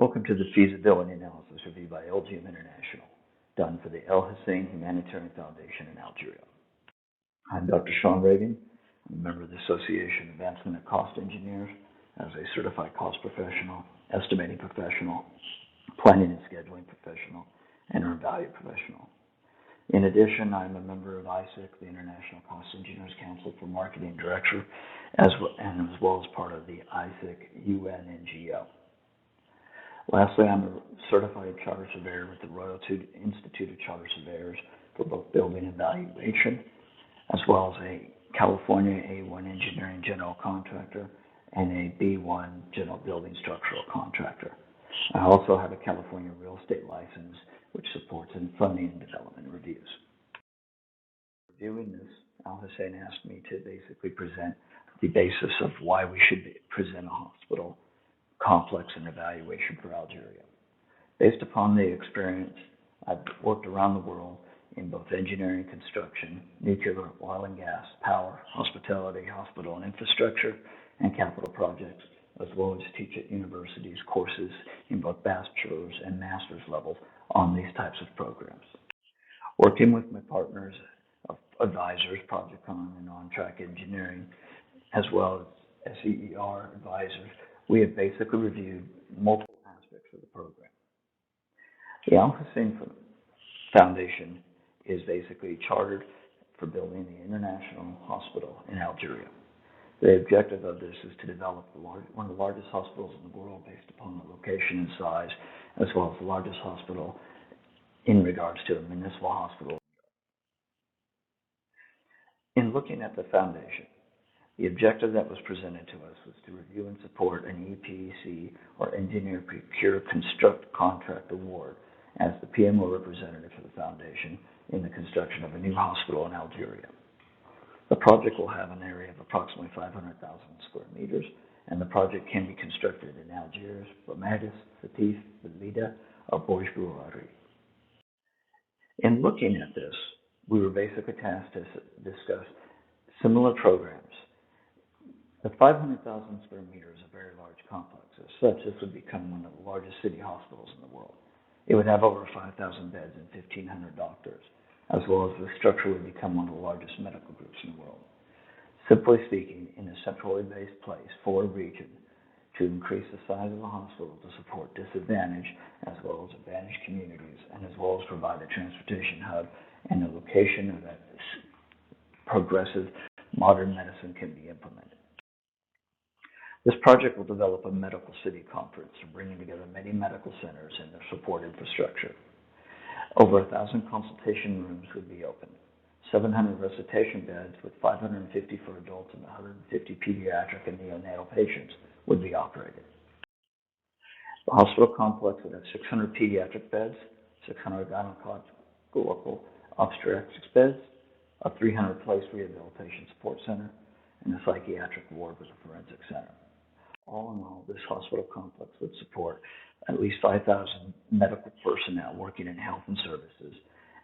Welcome to the Feasibility Analysis review by LGM International, done for the Ihssane Humanitarian Foundation in Algeria. I'm Dr. Sean Regan. I'm a member of the Association of Advancement of Cost Engineers as a certified cost professional, estimating professional, planning and scheduling professional, and earned value professional. In addition, I'm a member of ISEC, the International Cost Engineers Council for Marketing Director, as well as part of the ISEC UNNGO. Lastly, I'm a certified charter surveyor with the Royal Institute of Charter Surveyors for both building and valuation, as well as a California A1 engineering general contractor and a B1 general building structural contractor. I also have a California real estate license, which supports in funding and development reviews. Reviewing this, Ihssane asked me to basically present the basis of why we should present a hospital complex and evaluation for Algeria. Based upon the experience, I've worked around the world in both engineering, construction, nuclear, oil and gas, power, hospitality, hospital and infrastructure, and capital projects, as well as teach at universities courses in both bachelor's and master's levels on these types of programs. Working with my partners, advisors, ProjectCon and On-Track Engineering, as well as SEER advisors, we have basically reviewed multiple aspects of the program. The Ihssane Foundation is basically chartered for building the International Hospital in Algeria. The objective of this is to develop one of the largest hospitals in the world based upon the location and size, as well as the largest hospital in regards to a municipal hospital. In looking at the foundation, the objective that was presented to us was to review and support an EPC, or Engineer Procure Construct Contract Award, as the PMO representative for the foundation in the construction of a new hospital in Algeria. The project will have an area of approximately 500,000 square meters, and the project can be constructed in Algiers, Ramades, Sétif, Belida, or Bourg-Bouari. In looking at this, we were basically tasked to discuss similar programs. The 500,000 square meters is a very large complex. As such, this would become one of the largest city hospitals in the world. It would have over 5,000 beds and 1,500 doctors, as well as the structure would become one of the largest medical groups in the world. Simply speaking, in a centrally based place for a region to increase the size of the hospital to support disadvantaged as well as advantaged communities, and as well as provide a transportation hub and a location that progressive modern medicine can be implemented. This project will develop a medical city conference, bringing together many medical centers and their support infrastructure. Over 1,000 consultation rooms would be opened, 700 recitation beds with 550 for adults and 150 pediatric and neonatal patients would be operated. The hospital complex would have 600 pediatric beds, 600 gynecological obstetrics beds, a 300-place rehabilitation support center, and a psychiatric ward with a forensic center. All in all, this hospital complex would support at least 5,000 medical personnel working in health and services,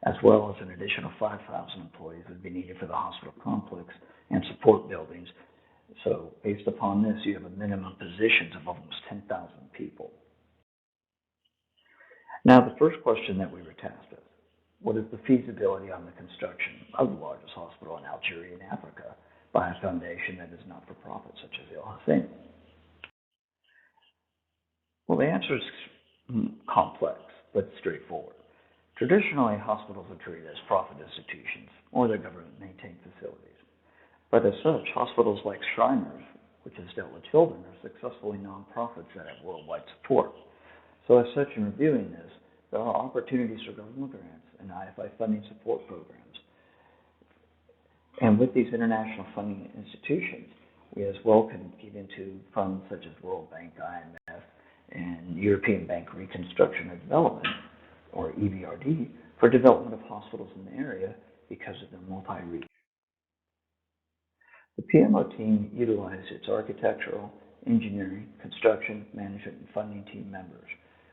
as well as an additional 5,000 employees would be needed for the hospital complex and support buildings. So based upon this, you have a minimum positions of almost 10,000 people. Now, the first question that we were tasked with, what is the feasibility on the construction of the largest hospital in Algeria and Africa by a foundation that is not for profit, such as Ihssane? Well, the answer is complex, but straightforward. Traditionally, hospitals are treated as profit institutions or their government-maintained facilities. But as such, hospitals like Shriners, which has dealt with children, are successfully nonprofits that have worldwide support. So as such, in reviewing this, there are opportunities for government grants and IFI funding support programs. And with these international funding institutions, we as well can get into funds such as World Bank, IMF, and European Bank Reconstruction and Development, or EBRD, for development of hospitals in the area because of their multi-reach. The PMO team utilized its architectural, engineering, construction, management, and funding team members,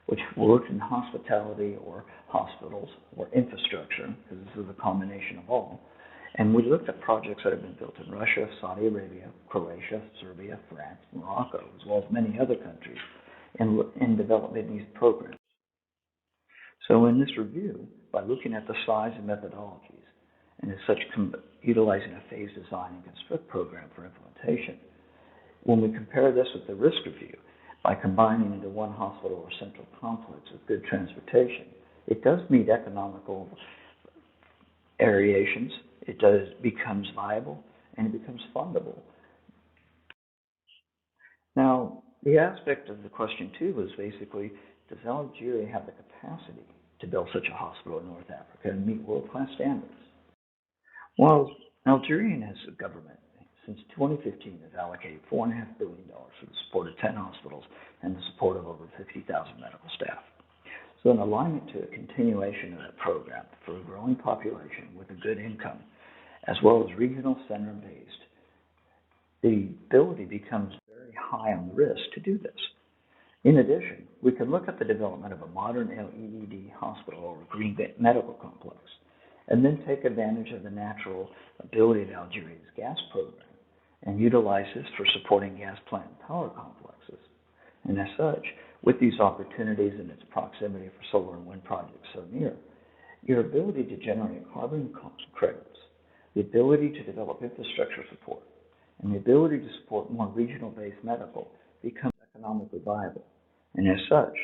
which worked in hospitality or hospitals or infrastructure, because this is a combination of all. And we looked at projects that have been built in Russia, Saudi Arabia, Croatia, Serbia, France, Morocco, as well as many other countries, in developing these programs. So in this review, by looking at the size and methodologies, and as such utilizing a phase design and construct program for implementation, when we compare this with the risk review, by combining into one hospital or central complex with good transportation, it does meet economical variations, becomes viable, and it becomes fundable. Now, the aspect of the question too was basically, does Algeria have the capacity to build such a hospital in North Africa and meet world-class standards? Well, Algerian as a government, since 2015, has allocated $4.5 billion for the support of 10 hospitals and the support of over 50,000 medical staff. So in alignment to a continuation of that program for a growing population with a good income, as well as regional center-based, the ability becomes very high on the risk to do this. In addition, we can look at the development of a modern LED hospital or green medical complex, and then take advantage of the natural ability of Algeria's gas program and utilize this for supporting gas plant and power complexes. And as such, with these opportunities and its proximity for solar and wind projects so near, your ability to generate carbon credits, the ability to develop infrastructure support, and the ability to support more regional-based medical becomes economically viable. And as such,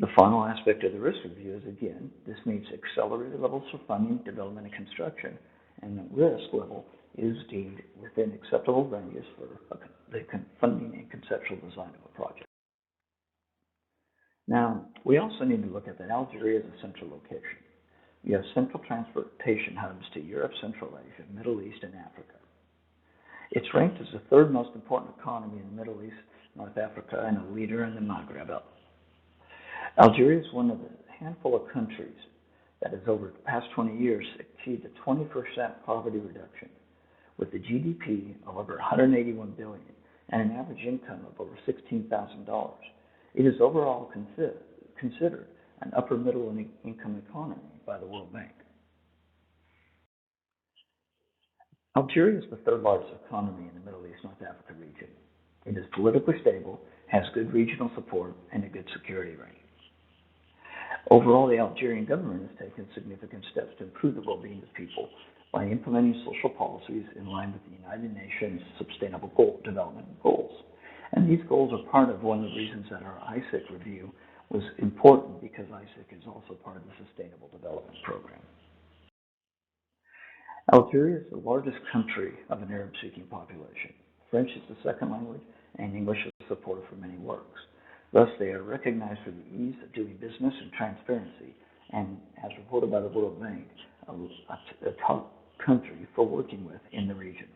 the final aspect of the risk review is, again, this meets accelerated levels for funding, development, and construction, and the risk level is deemed within acceptable ranges for the funding and conceptual design of a project. Now, we also need to look at that Algeria is a central location. You have central transportation hubs to Europe, Central Asia, Middle East, and Africa. It's ranked as the third most important economy in the Middle East, North Africa, and a leader in the Maghreb. Algeria is one of the handful of countries that has over the past 20 years achieved a 20% poverty reduction, with a GDP of over 181 billion and an average income of over $16,000. It is overall considered an upper middle income economy by the World Bank. Algeria is the third largest economy in the Middle East North Africa region. It is politically stable, has good regional support, and a good security rating. Overall, the Algerian government has taken significant steps to improve the well-being of people by implementing social policies in line with the United Nations Sustainable Development Goals. And these goals are part of one of the reasons that our ISIC review was important, because ISIC is also part of the Sustainable Development Program. Algeria is the largest country of an Arab-speaking population. French is the second language, and English is supported for many works. Thus, they are recognized for the ease of doing business and transparency, and as reported by the World Bank, a top country for working with in the region.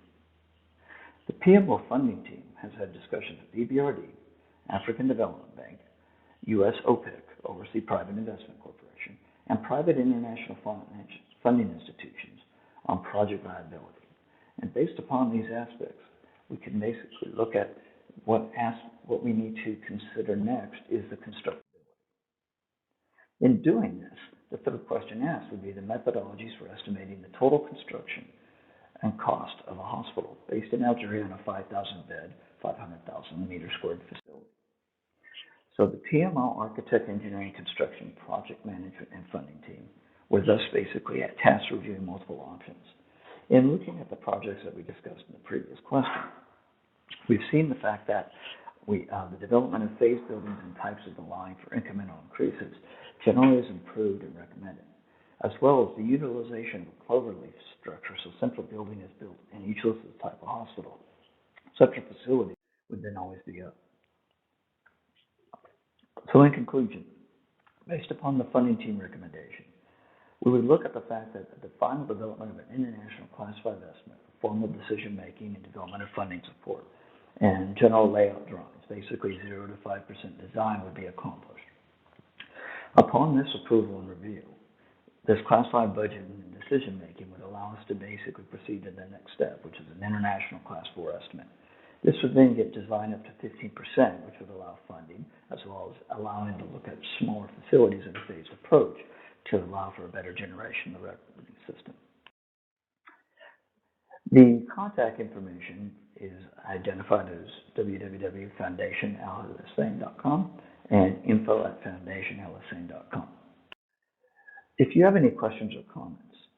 The PMO funding team has had discussions with EBRD, African Development Bank, U.S. OPEC, Overseas Private Investment Corporation, and private international funding institutions on project viability. And based upon these aspects, we can basically look at what we need to consider next is the constructability. In doing this, the third question asked would be the methodologies for estimating the total construction and cost of a hospital based in Algeria on a 5,000-bed, 500,000 meter squared facility. So the PMO Architect Engineering Construction Project Management and Funding Team were thus basically tasked reviewing multiple options. In looking at the projects that we discussed in the previous question, we've seen the fact that the development of phase buildings and types of the line for incremental increases generally is improved and recommended, as well as the utilization of a cloverleaf structure, so central building is built in each listed type of hospital. Such a facility would then always be up. So in conclusion, based upon the funding team recommendation, we would look at the fact that the final development of an international classified estimate, formal decision making and development of funding support, and general layout drawings, basically 0 to 5% design, would be accomplished. Upon this approval and review, this classified budget and decision making would allow us to basically proceed to the next step, which is an international class 4 estimate. This would then get designed up to 15%, which would allow funding, as well as allowing to look at smaller facilities in a phased approach to allow for a better generation of the revenue system. The contact information is identified as www.foundationalhussein.com, and info@foundationlsn.com. If you have any questions or comments,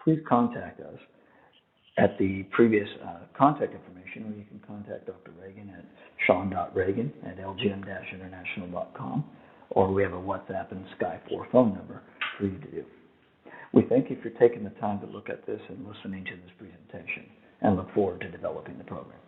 please contact us at the previous contact information, or you can contact Dr. Regan at sean.regan@lgm-international.com, or we have a WhatsApp and Skype or phone number for you to do. We thank you for taking the time to look at this and listening to this presentation, and look forward to developing the program.